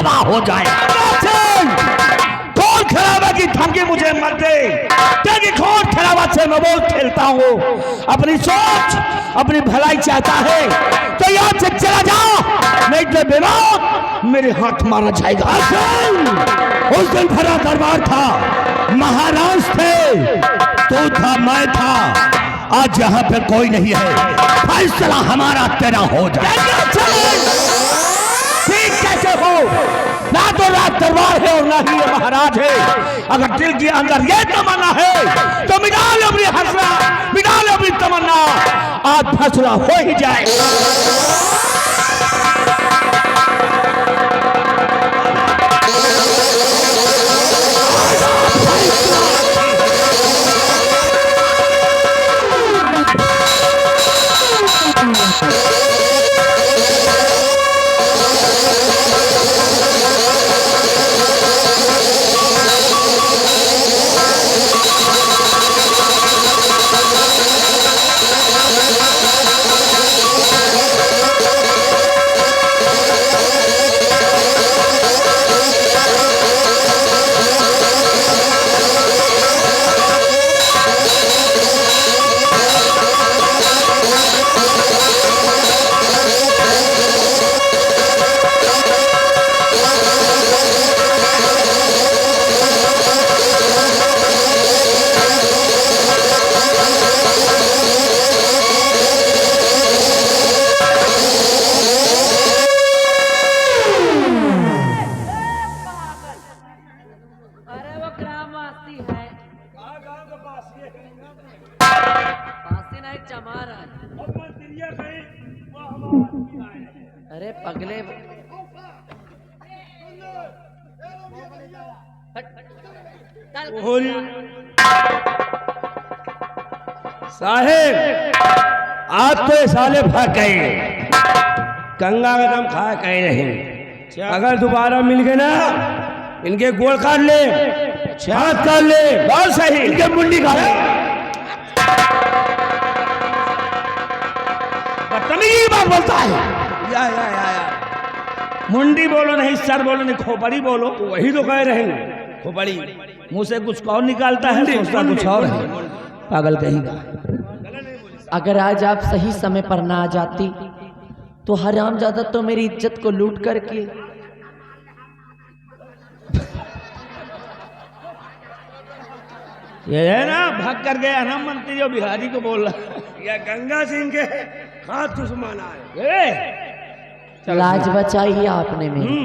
तबाह हो जाए। खून खराबा की धमकी मुझे मत दे, क्योंकि खून खराबा से मैं वो खेलता हूँ। अपनी सोच अपनी भलाई चाहता है तो यहाँ से चला जाओ, नहीं तो बिना मेरे हाथ मारा जाएगा। उस दिन भरा दरबार था, महाराज थे, तू था, मैं था, आज यहाँ पे कोई नहीं है, फैसला हमारा तेरा हो जाए। ठीक कैसे हो? ना तो रात दरबार है और ना ही ये महाराज है। अगर दिल के अंदर ये तमन्ना है तो मिटा लो अपनी हसरा, मिटा लो अपनी तमन्ना, आज फैसला हो ही जाए। अरे पगले साहेब, आज तो ये साले भाग गए, गंगा का दम खा कहीं नहीं। अगर दोबारा मिल गए ना, इनके गोल काट ले, हाथ काट ले, बहुत सही, इनके मुंडी काट ले। बदतमीजी की बात बोलता है। या। मुंडी बोलो नहीं, सर बोलो नहीं, खोपड़ी बोलो, तो वही तो कह रहे हैं। खोपड़ी मुंह से कुछ और निकालता है, सोचता कुछ और है, पागल कहीं का। अगर आज आप सही समय पर ना आ जाती तो हरामजादा तो मेरी इज्जत को लूट करके ये है ना, भाग कर गया ना मंत्री और बिहारी को बोल रहा, या गंगा सिंह के हाथ दुश्मन आए। लाज बचाई आपने मेरी,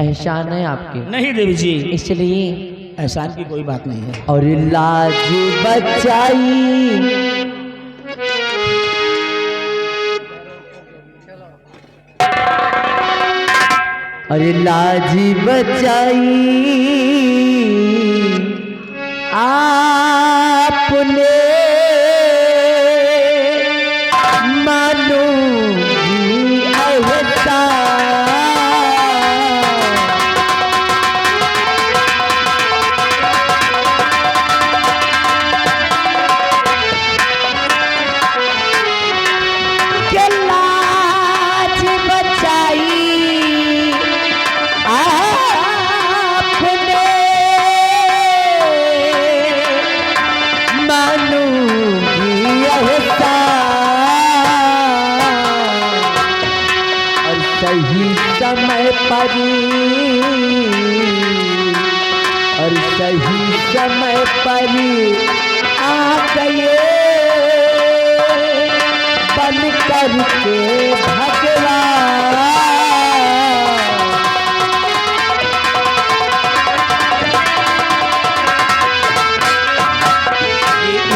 एहसान है आपके। नहीं देवी जी, इसलिए एहसान की कोई बात नहीं है। और लाज बचाई अरे लाज बचाई आपने मानूंगी अहता के लाज बचाई आपने मानूंगी अहता और सही समय पर और सही समय पर आ गए बन करके भगवान।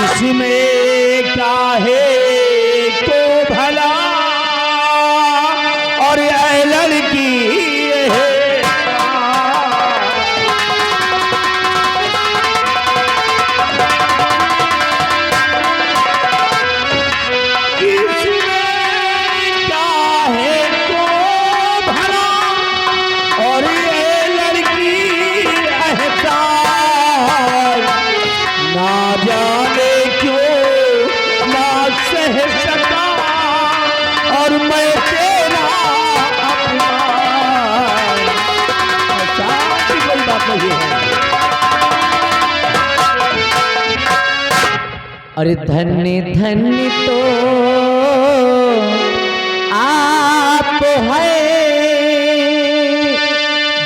इसमें क्या है तो भला और ये लड़की है, इसमें क्या है तो अरे धन्य धन्य तो आप है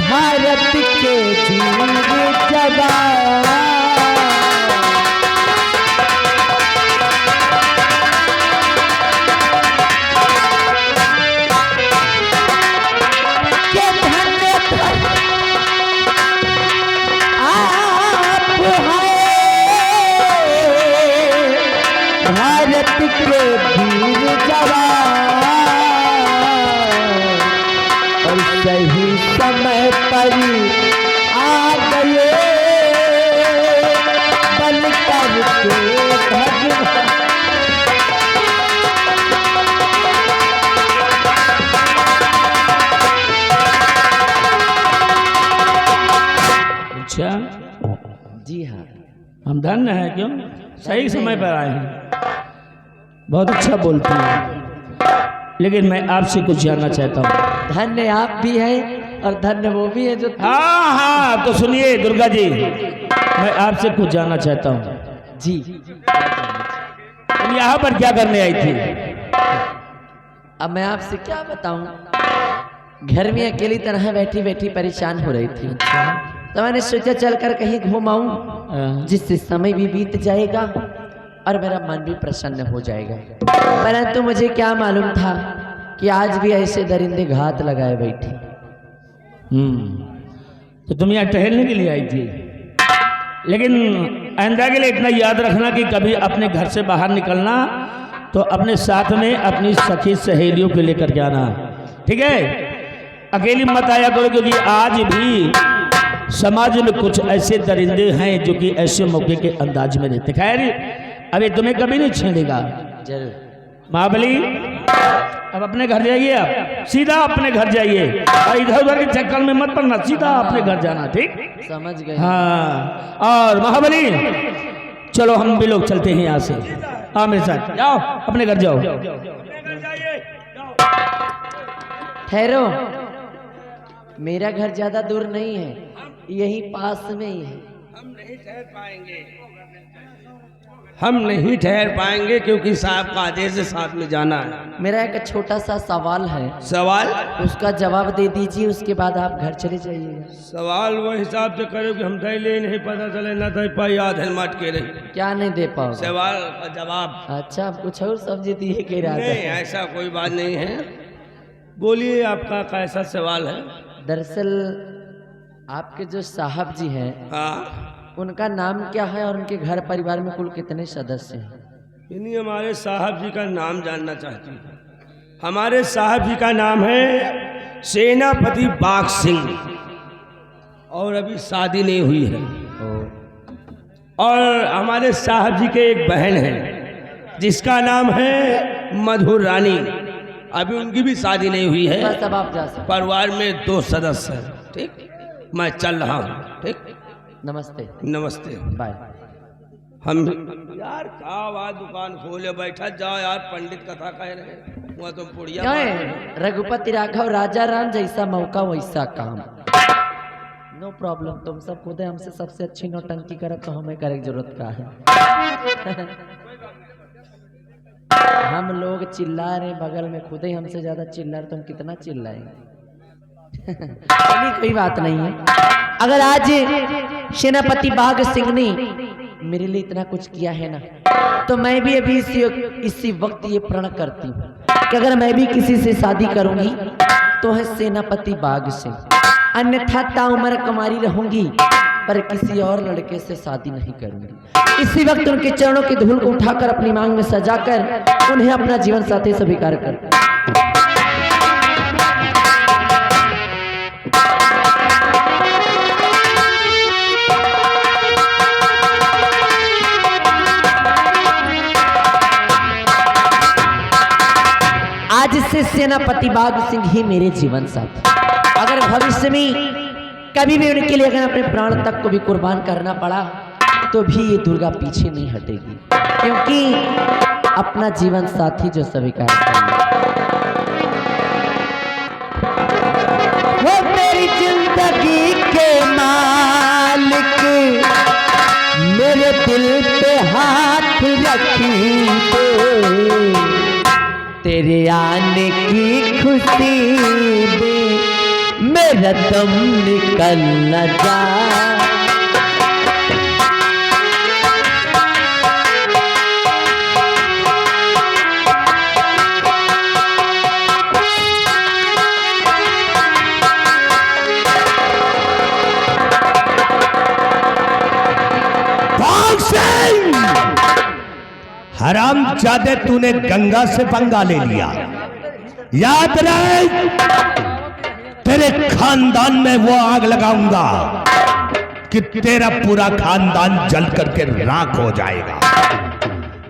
भारत के वीर जवान। भारत के वीर जवान और सही समय पर आ गए बनकर के भगवान। अच्छा जी हाँ, हम धन्य हैं, क्यों सही समय पर आए हैं। बहुत अच्छा बोलती है, लेकिन मैं आपसे कुछ जानना चाहता हूँ। धन्य आप भी हैं और धन्य वो भी है जो। हाँ हाँ, तो सुनिए दुर्गा जी, मैं आपसे कुछ जानना चाहता हूँ। जी, तुम यहाँ पर क्या करने आई थी? अब मैं आपसे क्या बताऊं, घर में अकेली तरह बैठी बैठी परेशान हो रही थी, तो मैंने सोचा चलकर कहीं घूम आऊं, जिससे समय भी बीत जाएगा और मेरा मन भी प्रसन्न हो जाएगा। परंतु मुझे क्या मालूम था कि आज भी ऐसे दरिंदे घात लगाए बैठे। तो तुम यहाँ टहलने के लिए आई थी, लेकिन आइंदा के लिए इतना याद रखना कि कभी अपने घर से बाहर निकलना तो अपने साथ में अपनी सखी सहेलियों को लेकर के आना, ठीक है? अकेली मत आया करो, क्योंकि आज भी समाज में कुछ ऐसे दरिंदे हैं जो कि ऐसे मौके के अंदाज में रहते। खैर अभी तुम्हें कभी नहीं छेड़ेगा। जरूर महाबली, अब अपने घर जाइए, आप सीधा अपने घर जाइए और इधर उधर के चक्कर में मत पड़ना, सीधा अपने घर जाना, ठीक? समझ गए। हाँ, और महाबली चलो हम भी लोग चलते हैं यहाँ से। हाँ मेरे साथ जाओ, अपने घर जाओ। ठहरो, मेरा घर ज्यादा दूर नहीं है, यही पास में ही है। हम नहीं ठहर पाएंगे, हम नहीं ठहर पाएंगे क्योंकि साहब का आदेश है, साथ में जाना है। मेरा एक छोटा सा सवाल है, सवाल? उसका जवाब दे दीजिए, उसके बाद आप घर चले जाइएगा। सवाल वो हिसाब से करो कि हम दे नहीं पता चले ना दे पाई, याद है मट के रही। क्या नहीं दे पाओगे? सवाल का जवाब। अच्छा, आप कुछ और समझे दिए कह रहा नहीं, था। ऐसा कोई बात नहीं है, बोलिए आपका कैसा सवाल है? दरअसल आपके जो साहब जी हैं, हाँ, उनका नाम क्या है और उनके घर परिवार में कुल कितने सदस्य हैं? इन्हीं हमारे साहब जी का नाम जानना चाहती हूँ। हमारे साहब जी का नाम है सेनापति बाघ सिंह और अभी शादी नहीं हुई है। और हमारे साहब जी के एक बहन है जिसका नाम है मधुर रानी, अभी उनकी भी शादी नहीं हुई है। बस अब आप जा सकते। परिवार में 2 सदस्य हैं, ठीक? मैं चल रहा हूँ, ठीक? नमस्ते। नमस्ते, बाय। हम यार का बात, दुकान खोले बैठा जाओ यार, पंडित कथा कह रहे हैं, वहाँ तुम पुड़िया क्या मार है? रहे हो। रघुपति राघव राजा राम, जैसा मौका वैसा काम। नो प्रॉब्लम, तुम सब खुद हमसे सबसे अच्छी नौटंकी करत तो हमें करे जरूरत का है। हम लोग चिल्ला रहे बगल में, खुद ही हमसे ज्यादा चिल्ला रहे, तुम कितना चिल्लाएंगे? कोई बात नहीं है। अगर आज सेनापति बाघ सिंह ने मेरे लिए इतना कुछ किया है ना, तो मैं भी अभी इसी वक्त ये प्रण करती हूँ कि अगर मैं भी किसी से शादी करूंगी तो है सेनापति बाघ सिंह, अन्यथा ताउम्र कुमारी रहूंगी, पर किसी और लड़के से शादी नहीं करूंगी। इसी वक्त उनके चरणों की धूल को उठाकर अपनी मांग में सजाकर उन्हें अपना जीवन साथी स्वीकार कर। आज से सेनापति बाघ सिंह ही मेरे जीवन साथी। अगर भविष्य में कभी भी उनके लिए अगर अपने प्राण तक को भी कुर्बान करना पड़ा तो भी ये दुर्गा पीछे नहीं हटेगी, क्योंकि अपना जीवन साथी जो स्वीकार वो मेरी जिंदगी के मालिक, मेरे दिल पे हाथ रख तेरे आने की खुशी में मेरा दम निकल न जाए। हराम जादे तूने गंगा से पंगा ले लिया। याद रहे तेरे खानदान में वो आग लगाऊंगा कि तेरा पूरा खानदान जल करके राख हो जाएगा।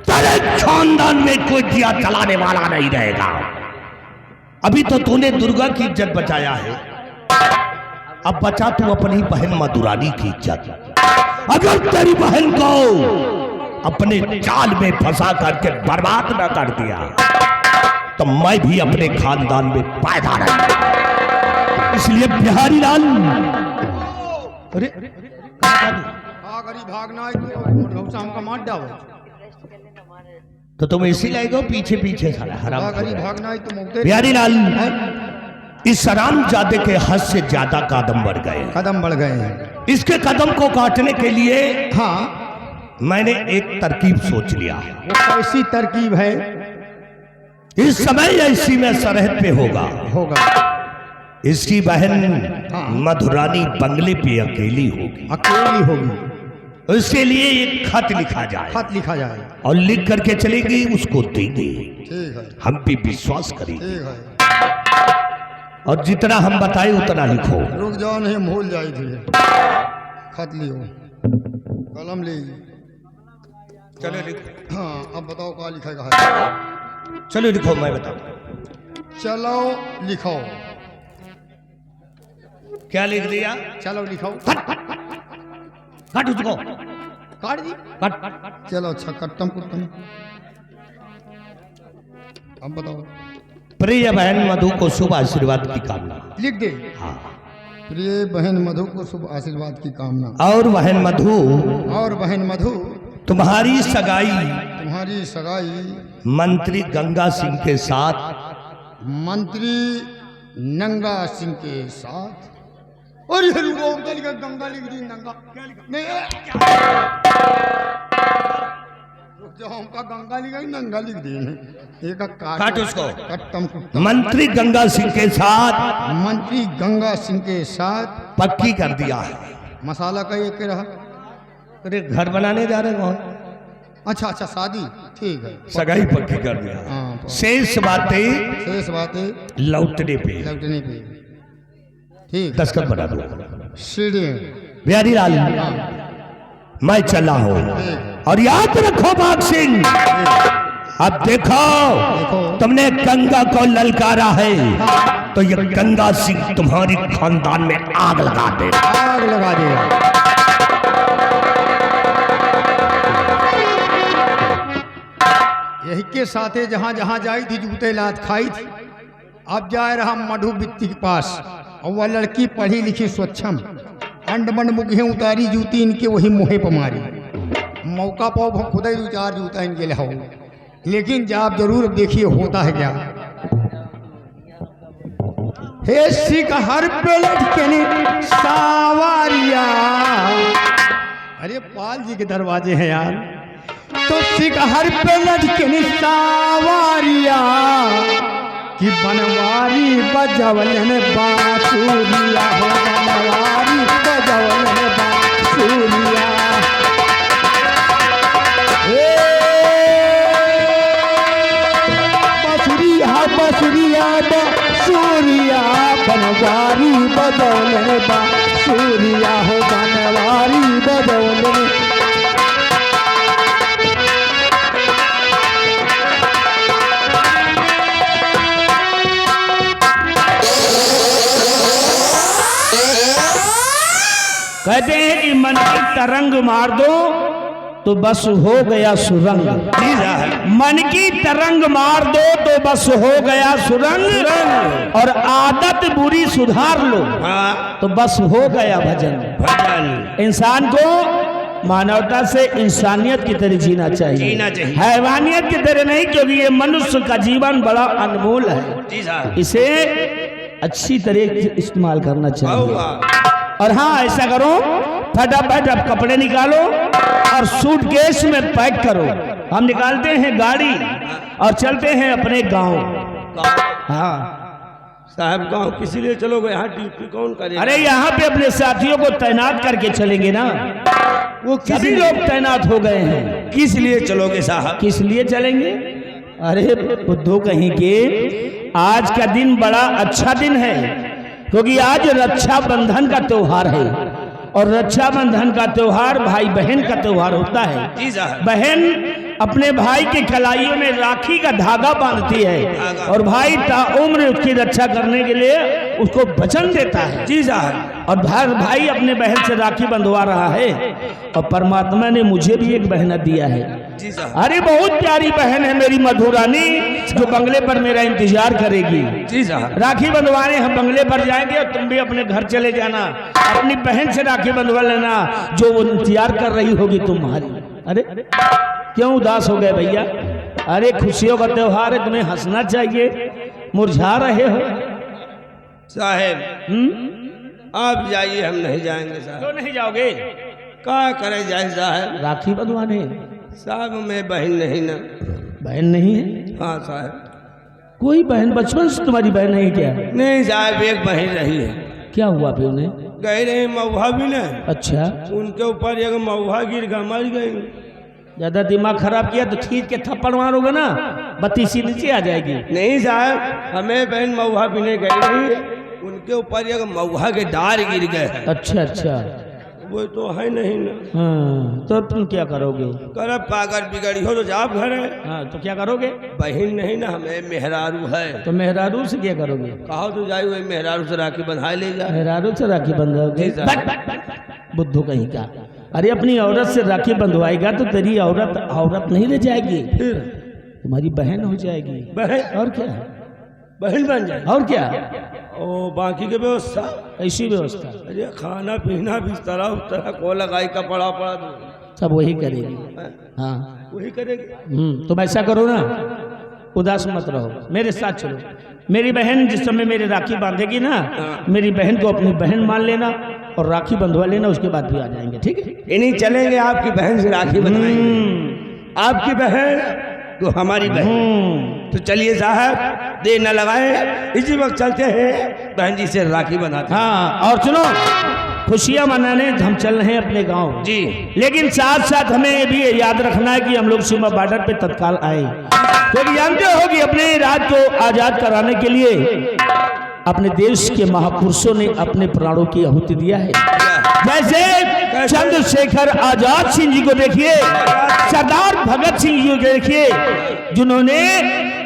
तेरे खानदान में कोई दिया जलाने वाला नहीं रहेगा। अभी तो तूने दुर्गा की इज्जत बचाया है, अब बचा तू अपनी बहन मधुरानी की इज्जत। अगर तेरी बहन को अपने जाल में फंसा करके बर्बाद न कर दिया तो मैं भी अपने खानदान में पैदा नहीं। इसलिए बिहारी लाल, अरे भागना मार डालो तो तुम इसी लाएगा पीछे पीछे सारा हराम भागना है तो बिहारी लाल, इस हरामजादे के हद से ज्यादा कदम बढ़ गए हैं। इसके कदम को काटने के लिए हाँ मैंने एक तरकीब सोच लिया। वो कैसी तरकीब है? इस समय ऐसी में सरहद पे होगा इसकी बहन मधुरानी बंगले पे अकेली होगी। उसके लिए एक खत लिखा जाए और लिख करके चलेगी, उसको देंगे। हम पे विश्वास करेंगे और जितना हम बताए उतना लिखो। रुक जाओ, नहीं भूल जाए थे। खत लियो, कलम ले। चलो लिखो। हाँ अब बताओ क्या लिखेगा है? चलो लिखो, मैं बताऊं। चलो लिखो। क्या लिख दिया? चलो लिखो। काट उसको, काट दी। चलो अच्छा, कट्टम कुट्टम। अब बताओ। प्रिय बहन मधु को शुभ आशीर्वाद की कामना। लिख दे। हाँ। प्रिय बहन मधु को शुभ आशीर्वाद की कामना। और बहन मधु तुम्हारी सगाई मंत्री गंगा सिंह के साथ नंगा सिंह के साथ। और ये गंगा लिख दी, नंगा नहीं जो हमका गंगा लिखा नंगा लिख दी। एक काट उसको। कट्टम मंत्री गंगा सिंह के साथ पक्की कर दिया है। मसाला का एक रहा। अरे घर बनाने जा रहे कौन? अच्छा शादी, ठीक है। सगाई पक्की कर दिया। हाँ, शेष बातें लौटने पे ठीक। दस्तखत बना दो। सीढ़ी बिहारी लाल, मैं चला हूँ और याद रखो बाग सिंह, अब देखो तुमने गंगा को ललकारा है तो ये गंगा सिंह तुम्हारी खानदान में आग लगा दे। यही के साथे जहाँ जहाँ जाई थी जूते लात खाई थी। अब जाए रहा मधु बित्ती के पास और वह लड़की पढ़ी लिखी स्वच्छम अंडमंड मुखे उतारी जूती इनके वही मुहे पर मारी। मौका पाओ खुदा ही चार जूता इनके लाओ, लेकिन जब जरूर देखिए होता है क्या। हे सिख हर पेलट के सावारिया, अरे पाल जी के दरवाजे हैं यार। तो सिख हर पेलट के सावारिया कि बनवारी बजवलन बांसुरिया हो, बनवारी बजवलन बांसुरिया। बसुरिया बसुरिया बनवारी बजवलन बांसुरिया हो, बनवारी बजवलन। कहते हैं कि मन की तरंग मार दो तो बस हो गया सुरंग। मन की तरंग मार दो तो बस हो गया सुरंग, और आदत बुरी सुधार लो तो बस हो गया भजन। इंसान को मानवता से इंसानियत की तरह जीना चाहिए, जीना चाहिए। हैवानियत की तरह नहीं, क्योंकि ये मनुष्य का जीवन बड़ा अनमोल है। जी साहब। इसे अच्छी तरह इस्तेमाल करना चाहिए। वाह। और हाँ, ऐसा करो, फटाफट अब कपड़े निकालो और सूटकेस में पैक करो। हम निकालते हैं गाड़ी और चलते हैं अपने गांव। हाँ, साहब गांव किसी लिए चलोगे? यहाँ ड्यूटी कौन करेगा? अरे यहाँ पे अपने साथियों को तैनात करके चलेंगे ना। वो सभी लोग तैनात हो गए हैं। किस लिए चलोगे साहब? किस लिए चलेंगे? अरे बुद्धू कहीं के, आज का दिन बड़ा अच्छा दिन है, क्योंकि आज रक्षाबंधन का त्योहार है। और रक्षाबंधन का त्योहार भाई बहन का त्योहार होता है। जी साहब। बहन अपने भाई के कलाइयों में राखी का धागा बांधती है और भाई ताउम्र उसकी रक्षा करने के लिए उसको वचन देता है। जी साहब। और भाई अपने बहन से राखी बंधवा रहा है और परमात्मा ने मुझे भी एक बहन दिया है। जी साहब। अरे बहुत प्यारी बहन है मेरी मधुरानी, जो बंगले पर मेरा इंतजार करेगी। जी साहब। राखी बंधवाने हम बंगले पर जाएंगे और तुम भी अपने घर चले जाना, अपनी बहन से राखी बंधवा लेना, जो वो इंतजार कर रही होगी तुम्हारी। अरे क्यों उदास हो गए भैया? अरे खुशियों का त्योहार है, तुम्हें हंसना चाहिए, मुरझा रहे हो। साहब आप जाइए, हम नहीं जाएंगे साहब। क्यों नहीं जाओगे? क्या करे जाए साहब? राखी बंधवाने? साहब मैं बहन नहीं ना। बहन नहीं है? हाँ साहब। कोई बहन बचपन से तुम्हारी बहन नहीं क्या? नहीं साहब, एक बहन रही है। क्या हुआ फिर उन्हें? गए रहे मऊहा भी ना, अच्छा, उनके ऊपर एक मऊहा गिर गया, मर गई। ज्यादा दिमाग खराब किया तो खींच के थप्पड़ मारोगे ना, बत्ती सी नीचे आ जाएगी। नहीं साहब, हमें बहन मऊहा पीने गई रही, उनके ऊपर एक मऊहा के डार गिर गए हैं। अच्छा अच्छा, वो तो है नहीं ना। हाँ, तो तुम क्या करोगे? करब का, अगर बिगड़ी हो तो जाप घर है। हाँ, तो क्या करोगे? बहन नहीं ना, हमें मेहरारू है। तो मेहरारू से क्या करोगे? कहो तो जाए, वही मेहरारू से राखी बंधा ले जा। मेहरारू से राखी बंधोगे? जी साहब। बुद्धू कहीं का। अरे अपनी औरत से राखी बंधवाएगा तो तेरी औरत नहीं रह जाएगी, फिर तुम्हारी बहन हो जाएगी। बहन? और क्या? बहन बन जाए। और क्या? ओ बाकी के व्यवस्था? ऐसी व्यवस्था अरे खाना पीना बिस्तरा उस्तरा को लगाई, कपड़ा पड़ा दो, सब वही करेगी। हाँ, वही करेगी। तुम ऐसा करो ना, उदास मत रहो, मेरे साथ चलो। मेरी बहन जिस समय मेरी राखी बांधेगी ना, मेरी बहन को अपनी बहन मान लेना और राखी बंधवा लेना, उसके बाद भी आ जाएंगे, ठीक है? इन्हीं चलेंगे, आपकी बहन से राखी बंधवाएंगे। आपकी बहन तो हमारी बहन। तो चलिए साहब, देर न लगाए, इसी वक्त चलते हैं, बहन जी से राखी बनाते हैं। हाँ, और सुनो, खुशियां मनाने हम चल रहे हैं अपने गांव जी, लेकिन साथ साथ हमें ये भी याद रखना है कि हम लोग सीमा बॉर्डर पे तत्काल आए, क्योंकि जानते हो कि अपने राज्य को आजाद कराने के लिए अपने देश के महापुरुषों ने अपने प्राणों की आहुति दिया है। जैसे चंद्रशेखर आजाद सिंह जी को देखिए, सरदार भगत सिंह जी को देखिए, जिन्होंने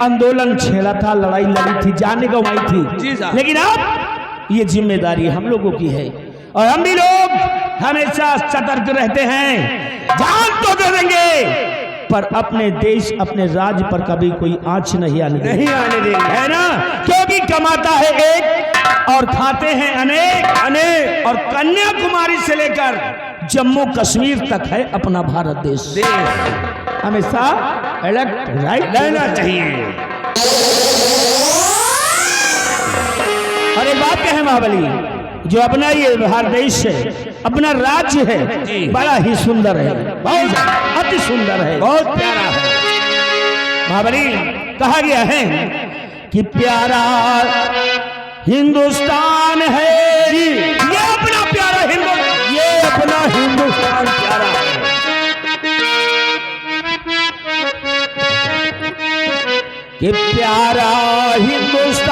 आंदोलन छेड़ा था, लड़ाई लड़ी थी, जाने गंवाई जी थी। साहब। लेकिन अब ये जिम्मेदारी हम लोगों की है और हम भी लोग हमेशा सतर्क रहते हैं। जान तो दे देंगे पर अपने देश, अपने राज्य पर कभी कोई आंच नहीं आने देंगे, है ना? क्योंकि कमाता है एक और खाते हैं अनेक और कन्याकुमारी से लेकर जम्मू कश्मीर तक है अपना भारत देश। हमेशा अलर्ट राइट रहना चाहिए। और एक बात कहें महाबली, जो अपना ये भारत देश है, अपना राज्य है, बड़ा ही सुंदर है, बहुत अति सुंदर है, बहुत प्यारा है। महाबली, कहा गया है कि प्यारा हिंदुस्तान है, ये अपना प्यारा ये अपना हिंदुस्तान प्यारा है। कि प्यारा हिंदुस्तान